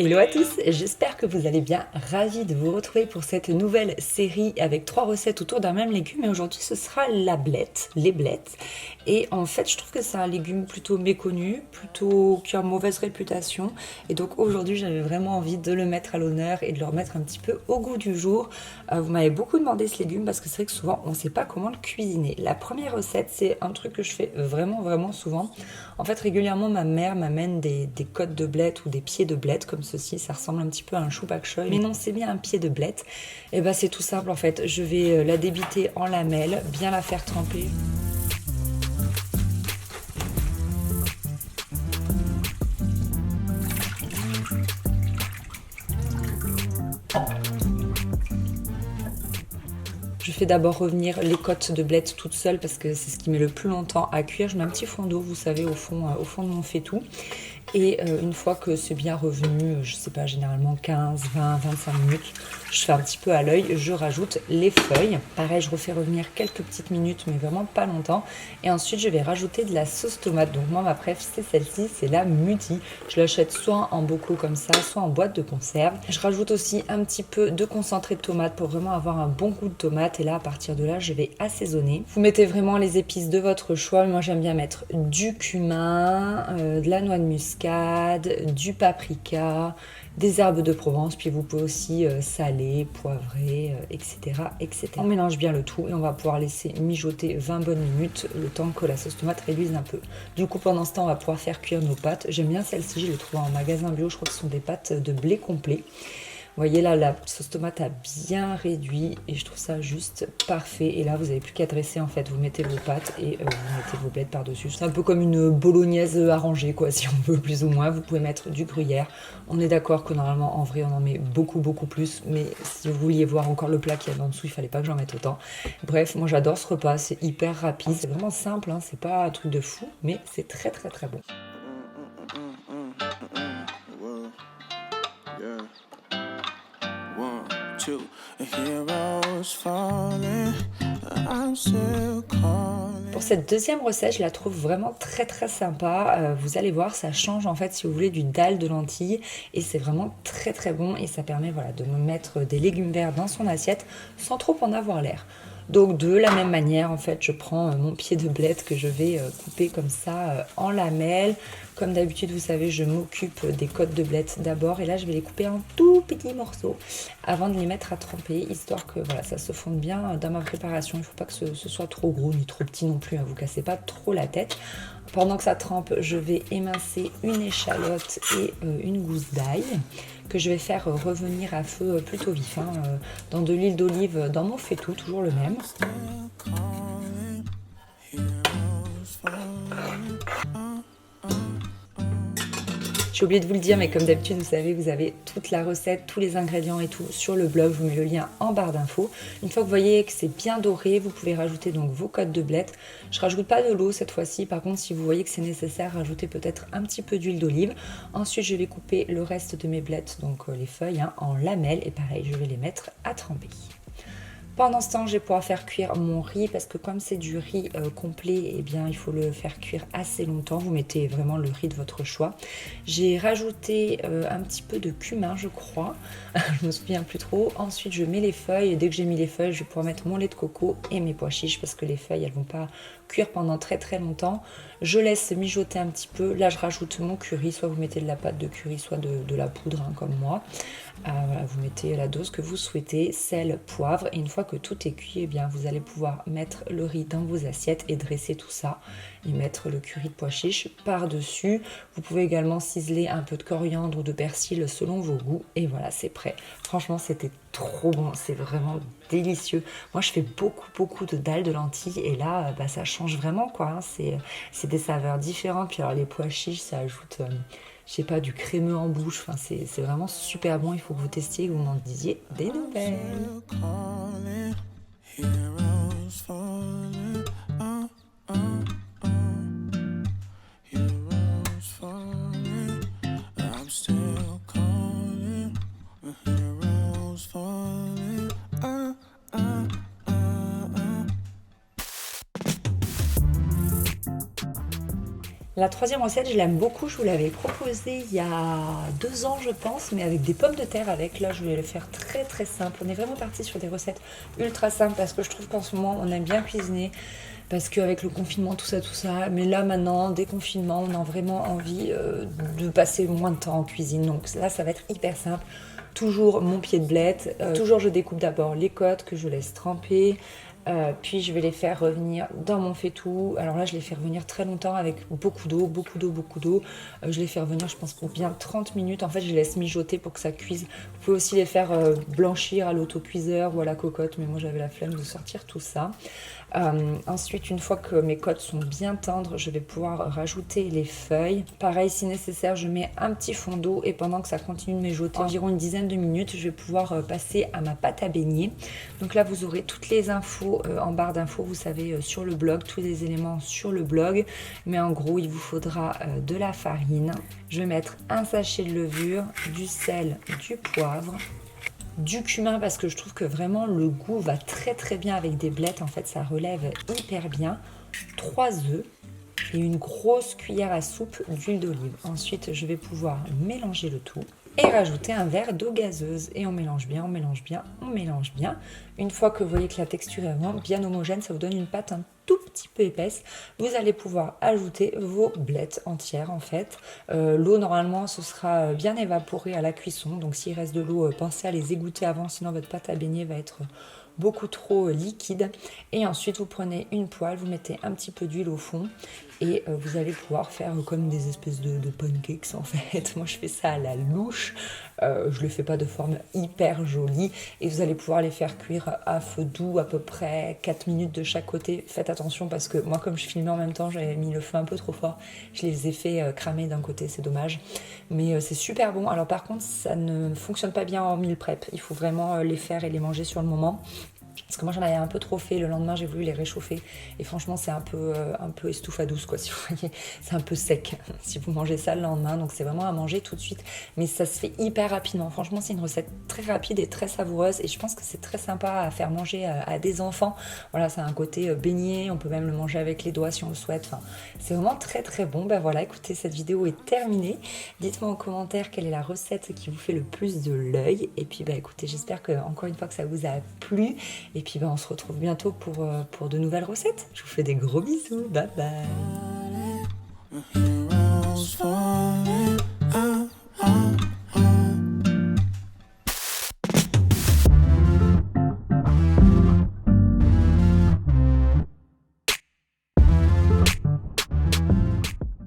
Hello à tous, j'espère que vous allez bien, ravie de vous retrouver pour cette nouvelle série avec 3 recettes autour d'un même légume et aujourd'hui ce sera la blette, les blettes. Et en fait je trouve que c'est un légume plutôt méconnu, plutôt qui a une mauvaise réputation et donc aujourd'hui j'avais vraiment envie de le mettre à l'honneur et de le remettre un petit peu au goût du jour. Vous m'avez beaucoup demandé ce légume parce que c'est vrai que souvent on ne sait pas comment le cuisiner. La première recette c'est un truc que je fais vraiment souvent. En fait régulièrement ma mère m'amène des côtes de blette ou des pieds de blette comme ceci, ça ressemble un petit peu à un chou bok choy, mais non, c'est bien un pied de blette. Et bah c'est tout simple en fait, je vais la débiter en lamelles, bien la faire tremper. Je fais d'abord revenir les côtes de blette toutes seules parce que c'est ce qui met le plus longtemps à cuire. Je mets un petit fond d'eau, vous savez, au fond de mon faitout. Et une fois que c'est bien revenu, je sais pas, généralement 15, 20, 25 minutes, je fais un petit peu à l'œil, je rajoute les feuilles. Pareil, je refais revenir quelques petites minutes, mais vraiment pas longtemps. Et ensuite, je vais rajouter de la sauce tomate. Donc moi, ma préf, c'est celle-ci, c'est la Mutti. Je l'achète soit en bocaux comme ça, soit en boîte de conserve. Je rajoute aussi un petit peu de concentré de tomate pour vraiment avoir un bon goût de tomate. Et là, à partir de là, je vais assaisonner. Vous mettez vraiment les épices de votre choix. Moi, j'aime bien mettre du cumin, de la noix de muscade, du paprika, des herbes de Provence, puis vous pouvez aussi saler, poivrer, etc., etc. On mélange bien le tout et on va pouvoir laisser mijoter 20 bonnes minutes, le temps que la sauce tomate réduise un peu. Du coup, pendant ce temps, on va pouvoir faire cuire nos pâtes. J'aime bien celle-ci, je l'ai trouvée en magasin bio, je crois que ce sont des pâtes de blé complet. Vous voyez là, la sauce tomate a bien réduit et je trouve ça juste parfait. Et là, vous n'avez plus qu'à dresser en fait. Vous mettez vos pâtes et vous mettez vos blettes par-dessus. C'est un peu comme une bolognaise arrangée quoi, si on veut plus ou moins. Vous pouvez mettre du gruyère. On est d'accord que normalement, en vrai, on en met beaucoup plus. Mais si vous vouliez voir encore le plat qu'il y a en dessous, il fallait pas que j'en mette autant. Bref, moi j'adore ce repas. C'est hyper rapide. C'est vraiment simple, hein. C'est pas un truc de fou, mais c'est très bon. Pour cette deuxième recette, je la trouve vraiment très sympa. Vous allez voir, ça change en fait si vous voulez du dalle de lentilles et c'est vraiment très bon et ça permet voilà, de me mettre des légumes verts dans son assiette sans trop en avoir l'air. Donc de la même manière, en fait, je prends mon pied de blette que je vais couper comme ça en lamelles. Comme d'habitude, vous savez, je m'occupe des côtes de blette d'abord et là, je vais les couper en tout petits morceaux avant de les mettre à tremper, histoire que voilà, ça se fonde bien dans ma préparation. Il ne faut pas que ce soit trop gros ni trop petit non plus, hein, vous cassez pas trop la tête. Pendant que ça trempe, je vais émincer une échalote et une gousse d'ail que je vais faire revenir à feu plutôt vif, hein, dans de l'huile d'olive dans mon faitout, toujours le même. J'ai oublié de vous le dire, mais comme d'habitude, vous savez, vous avez toute la recette, tous les ingrédients et tout sur le blog. Je vous mets le lien en barre d'infos. Une fois que vous voyez que c'est bien doré, vous pouvez rajouter donc vos côtes de blette. Je rajoute pas de l'eau cette fois-ci. Par contre, si vous voyez que c'est nécessaire, rajoutez peut-être un petit peu d'huile d'olive. Ensuite, je vais couper le reste de mes blettes, donc les feuilles, hein, en lamelles. Et pareil, je vais les mettre à tremper. Pendant ce temps, je vais pouvoir faire cuire mon riz parce que comme c'est du riz complet, eh bien, il faut le faire cuire assez longtemps. Vous mettez vraiment le riz de votre choix. J'ai rajouté un petit peu de cumin, je crois. Je me souviens plus trop. Ensuite, je mets les feuilles. Et dès que j'ai mis les feuilles, je vais pouvoir mettre mon lait de coco et mes pois chiches parce que les feuilles, elles vont pas cuire pendant très longtemps. Je laisse mijoter un petit peu. Là, je rajoute mon curry. Soit vous mettez de la pâte de curry, soit de la poudre, hein, comme moi. Voilà, vous mettez la dose que vous souhaitez, sel, poivre. Et une fois que tout est cuit, eh bien, vous allez pouvoir mettre le riz dans vos assiettes et dresser tout ça. Et mettre le curry de pois chiches par-dessus. Vous pouvez également ciseler un peu de coriandre ou de persil selon vos goûts. Et voilà, c'est prêt. Franchement, c'était trop bon. C'est vraiment délicieux. Moi, je fais beaucoup de dalles de lentilles. Et là, bah, ça change vraiment, quoi. Hein. C'est des saveurs différentes. Puis alors, les pois chiches, ça ajoute... je sais pas, du crémeux en bouche, enfin, c'est vraiment super bon, il faut que vous testiez et que vous m'en disiez des nouvelles. La troisième recette, je l'aime beaucoup. Je vous l'avais proposée il y a 2 ans, je pense, mais avec des pommes de terre avec. Là, je voulais le faire très très simple. On est vraiment parti sur des recettes ultra simples parce que je trouve qu'en ce moment, on aime bien cuisiner. Parce qu'avec le confinement, tout ça. Mais là, maintenant, déconfinement, on a vraiment envie de passer moins de temps en cuisine. Donc là, ça va être hyper simple. Toujours mon pied de blette. Toujours, je découpe d'abord les côtes que je laisse tremper. Puis je vais les faire revenir dans mon faitout. Alors là, je les fais revenir très longtemps avec beaucoup d'eau, beaucoup d'eau, beaucoup d'eau. Je les fais revenir, je pense, pour bien 30 minutes. En fait, je les laisse mijoter pour que ça cuise. Vous pouvez aussi les faire blanchir à l'autocuiseur ou à la cocotte, mais moi, j'avais la flemme de sortir tout ça. Ensuite, une fois que mes côtes sont bien tendres, je vais pouvoir rajouter les feuilles. Pareil, si nécessaire, je mets un petit fond d'eau et pendant que ça continue de mijoter, environ une dizaine de minutes, je vais pouvoir passer à ma pâte à beignet. Donc là, vous aurez toutes les infos en barre d'infos, vous savez, sur le blog, tous les éléments sur le blog. Mais en gros, il vous faudra de la farine. Je vais mettre un sachet de levure, du sel, du poivre, du cumin parce que je trouve que vraiment le goût va très très bien avec des blettes. En fait, ça relève hyper bien. 3 œufs et une grosse cuillère à soupe d'huile d'olive. Ensuite, je vais pouvoir mélanger le tout et rajouter un verre d'eau gazeuse. Et on mélange bien, on mélange bien, on mélange bien. Une fois que vous voyez que la texture est vraiment bien homogène, ça vous donne une pâte un tout petit peu épaisse. Vous allez pouvoir ajouter vos blettes entières en fait. L'eau, normalement, ce sera bien évaporée à la cuisson. Donc s'il reste de l'eau, pensez à les égoutter avant, sinon votre pâte à beignet va être beaucoup trop liquide. Et ensuite, vous prenez une poêle, vous mettez un petit peu d'huile au fond et vous allez pouvoir faire comme des espèces de pancakes en fait. Moi, je fais ça à la louche. Je le fais pas de forme hyper jolie et vous allez pouvoir les faire cuire à feu doux à peu près 4 minutes de chaque côté. Faites attention parce que moi, comme je filmais en même temps, j'avais mis le feu un peu trop fort. Je les ai fait cramer d'un côté, c'est dommage. Mais c'est super bon. Alors par contre, ça ne fonctionne pas bien en meal prep. Il faut vraiment les faire et les manger sur le moment. Parce que moi j'en avais un peu trop fait, le lendemain j'ai voulu les réchauffer et franchement c'est un peu estouffe-à-douce quoi, si vous voyez, c'est un peu sec si vous mangez ça le lendemain, donc c'est vraiment à manger tout de suite, mais ça se fait hyper rapidement. Franchement c'est une recette très rapide et très savoureuse et je pense que c'est très sympa à faire manger à des enfants. Voilà, ça a un côté beignet, on peut même le manger avec les doigts si on le souhaite, enfin, c'est vraiment très très bon. Ben voilà, écoutez, cette vidéo est terminée, dites-moi en commentaire quelle est la recette qui vous fait le plus de l'œil et puis bah écoutez, j'espère que encore une fois que ça vous a plu. Et puis on se retrouve bientôt pour de nouvelles recettes. Je vous fais des gros bisous. Bye bye.